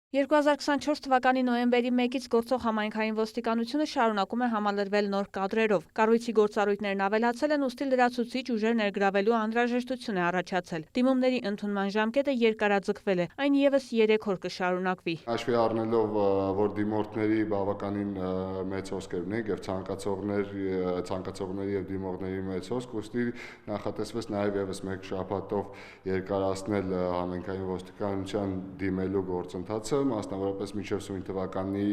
2024 թվականի նոյեմբերի 1-ից գործող համայնքային ոստիկանությունը շարունակում է համալրվել նոր կադրերով։ Կառույցի գործառույթներն ավելացել են, ուստի լրացուցիչ ուժեր ներգրավելու անհրաժեշտություն է առաջացել։ Դիմումների ընդունման ժամկետը երկարաձգվել է, այն ևս 3 օր կշարունակվի։ Հաշվի առնելով, որ դիմորդների բավականին մեծ հոսքեր ունենք եւ ցանկացողների եւ դիմողների մեծ հոսք, ուստի նախատեսվեց նաեւ եւս 1 շաբաթով երկարացնել համայնքային ոստիկանության դիմելու գործընթացը, մասնավորապես մինչև սույն թվականի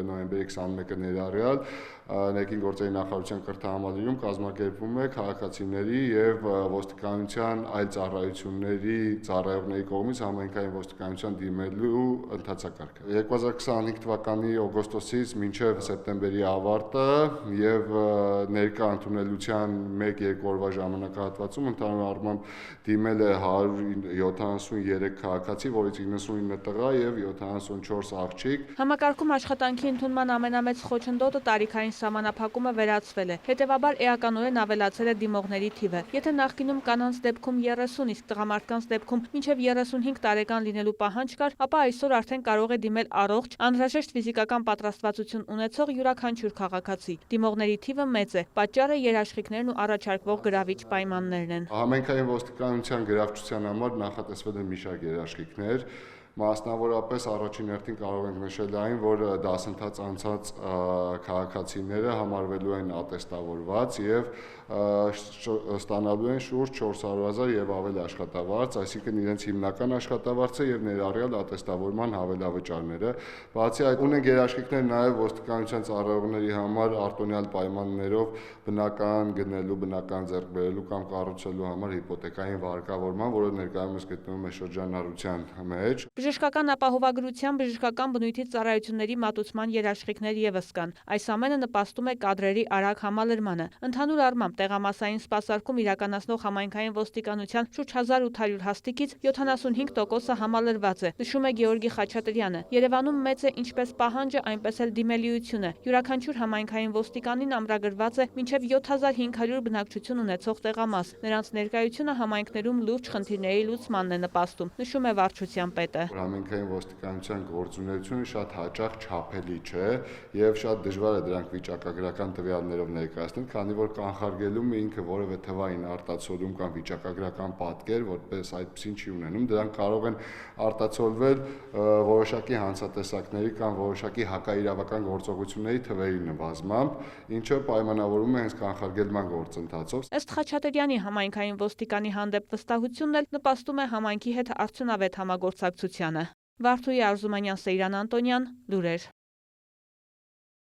նոյեմբերի 21-ը ներառյալ ներքին գործերի նախարարության կրթահամալիրում կազմակերպվում է քաղաքացիների եւ ոստիկանության այլ ծառայությունների ծառայողների կողմից համայնքային ոստիկանության դիմելու ընթացակարգը։ 2025 թվականի օգոստոսից մինչև սեպտեմբերի ավարտը եւ ներկա ընդունելության 1-2 օրվա ժամանակահատվածում ընդհանուր առմամբ դիմել է 173 քաղաքացի, որից 99 տղա եւ 74 աղջիկ։ Համակարգում աշխատանքի ընդունման ամենամեծ խոչընդոտը տարիքային սահմանափակումը վերացվել է, հետևաբար էականորեն ավելացել է դիմողների թիվը։ Եթե նախկինում կանանց դեպքում 30, իսկ տղամարդկանց դեպքում մինչև 35 տարեկան լինելու պահանջ կար, ապա այսօր արդեն կարող է դիմել առողջ, անհրաժեշտ ֆիզիկական պատրաստվածություն ունեցող յուրաքանչյուր քաղաքացի։ Դիմողների թիվը մեծ է, պատճառը երաշխիքներն ու առաջարկվող գրավիչ պայմաններն են։ Համայնքային ոստիկանության գրավչության համար նախատեսվել են մի շարք երաշխիքներ, մասնավորապես առաջին հերթին կարող ենք նշել այն, որ դասընթաց անցած քաղաքացիները համարվելու են ատեստավորված եւ ստանալու են շուրջ 400,000 եւ ավել աշխատավարձ, այսինքն իրենց հիմնական աշխատավարձը եւ ներառյալ ատեստավորման հավելավճարները։ Բացի այդ, ունենք երաշխիքներ նաեւ ոստիկանության ծառայողների համար արտոնյալ պայմաններով բնական գնելու, բնական ձեռք բերելու կամ կառուցելու համար հիպոթեկային վարկավորման, որը ներկայումս գտնվում է շրջանառության մեջ։ Բժշկական ապահովագրության, բժշկական բնույթի ծառայությունների մատուցման երաշխիքներ ևս կան։ Այս ամենը նպաստում է կադրերի արագ համալրմանը։ Ընդհանուր առմամբ տեղամասային սպասարկում իրականացնող համայնքային ոստիկանության շուրջ 1800 հաստիկից 75%-ը համալրված է, նշում է Գեորգի Խաչատրյանը։ Երևանում մեծ է ինչպես պահանջը, այնպես էլ դիմելիությունը։ Յուրաքանչյուր համայնքային ոստիկանին ամրագրված է մինչև 7500 բնակչություն ունեցող տեղամաս։ Նրանց ներկայությունը համայնքներում լուրջ խնդիրների լուծմանն է նպաստում, նշում է վարչության պետը։ Համայնքային ոստիկանության գործունեությունը շատ հաճախ չափելի չէ եւ շատ դժվար է դրանք վիճակագրական տվյալներով ներկայացնել, քանի որ կանխարգելումը ինքը որևէ թվային արտացոլում կամ վիճակագրական պատկեր որպես այդպեսին չի ունենում, դրանք կարող են արտացոլվել որոշակի հանցատեսակների կամ որոշակի հակաիրավական գործողությունների թվերի նվազմամբ, ինչը պայմանավորվում է հենց կանխարգելման գործընթացով։ Ըստ Խաչատրյանի, համայնքային ոստիկանի հանդեպ վստահությունն էլ նպաստում է համայնքի հետ արդյունավետ համագործակցությանը։ Վարդուհի Արզումանյան, Սեյրան Անտոնյան, լուրեր։